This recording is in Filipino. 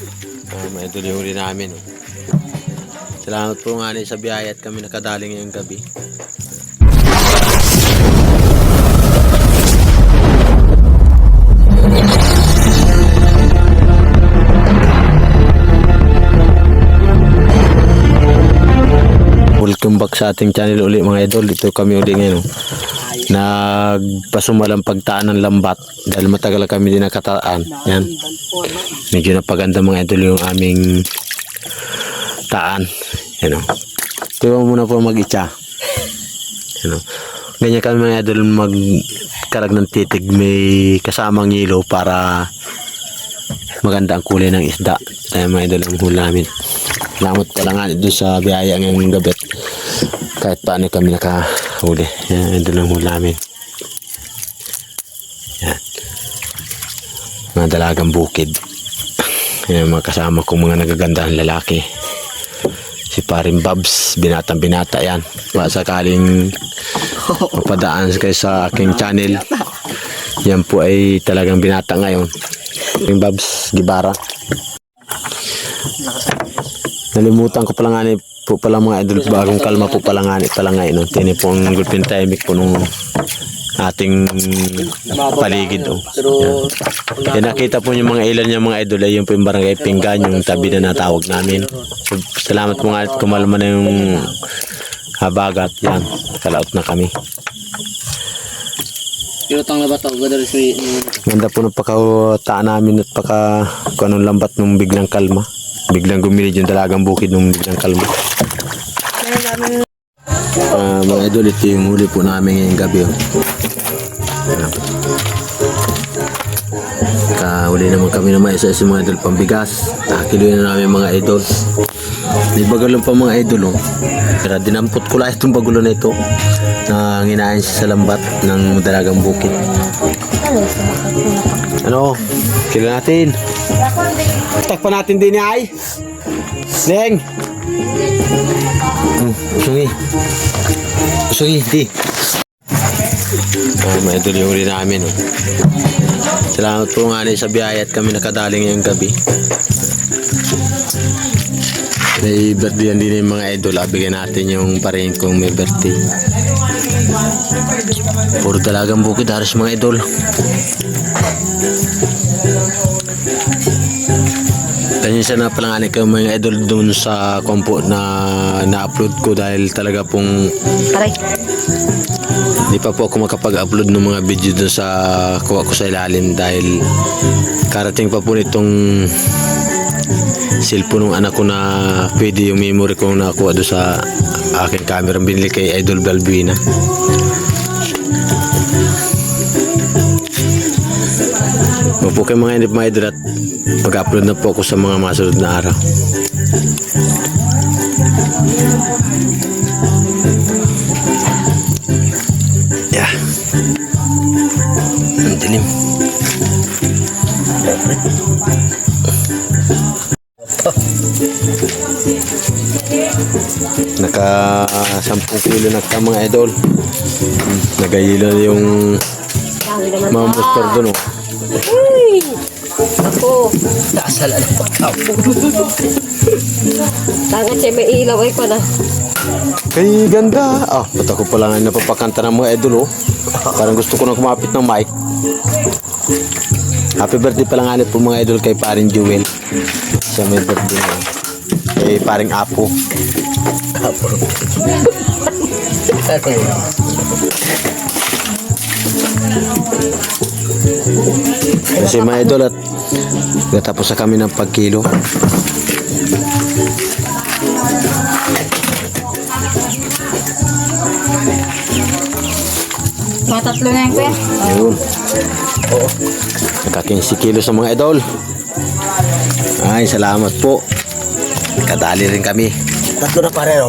Mga idol yung huli namin. Oh. Salamat po nga sa biyaya at kami nakadali ngayong gabi. Welcome back sa ating channel uli mga idol. Dito kami uli ngayon. Nagpasumalang pagtaan ng lambat dahil matagal kami din nakataan. Yan. Medyo napaganda mga idol yung aming taan. Yan o. Tiwa muna po mag-itsa. Yan o. Ganyan kami mga idol magkarag ng titig. May kasamang yelo para maganda ang kulay ng isda. Kaya mga idol ang huli namin. Salamat pala nga doon sa biyaya ngayong gabi. Kahit paano kami nakahuli. Yan, doon ang huli namin. Yan. Mga dalagang bukid. Yan, mga kasama kong mga nagagandang lalaki. Si Paring Babs, binatang binata yan. Sakaling mapadaan kayo sa aking channel. Yan po ay talagang binata ngayon. Paring Babs, Gibara. Nalimutan ko pala nga po pala mga idol, bagong kalma po pala nga ngayon. Tini po ang gulpin timing po nung ating paligid. Oh. Yan. Nakita po yung mga ilan niya mga idol ay yung po yung barangay Pinggan, yung tabi na natawag namin. So, salamat po nga at kumalma na yung habagat. Yan, kalaot na kami. Kirotang labat ako, ganda po ng pagkataan namin at kung anong lambat nung biglang kalma. Biglang gumilid yung dalagang bukid nung biglang kalma. Mga idol, ito yung huli po namin ngayong gabi. Oh. Kahuli naman kami na maisa sa mga idol pambigas. Nakiluin na namin mga idol. May bagalong pa mga idol. Oh. Pero dinampot ko lang itong bagulo na ito na nginain siya sa lambat ng dalagang bukid. Ano? Kila natin. Takpan natin din ay. Neng. Usungi. Usungi, di. Mga idol yung huli namin. Oh. Salamat po nga sa biyaya at kami nakadali ngayong gabi. May birthday yan din yung mga idol. Bigyan natin yung parin kung may birthday. Puro dalagang bukid halos mga idol. Kanina na palanganin ko mga idol doon sa kompo na na-upload ko dahil talaga pong hindi pa po ako makapag-upload ng mga video doon sa kuha ko sa ilalim dahil karating pa po nitong cellphone ng anak ko na pwede yung memory ko na nakuha doon sa aking camera binili kay Idol Balbuena. Opo kayo mga idol at mag-upload na po ako sa mga masunod na araw. Yeah. Ang dilim. Naka 10 kilo na ka mga idol. Nagayilo na yung mga monster doon. Oh. Uy! Ako! Dasal ang pagkaw. Tangan siya may ilaw ay ko na. Kay ganda. Ba't ako pala nga napapakanta ng mga idol. Oh. Parang gusto ko na kumapit ng mic. Happy birthday pala nga po mga idol kay Paring Jewel. Siya may birthday na. Kay Paring Apo. Apo. Kasi mga idol at tapos na kami ng pagkilo. Mga tatlo na yung kuya. Ayun. Oo. Naka-15 kilo sa mga idol. Ay, salamat po. Kadali rin kami. Tatlo na pareho.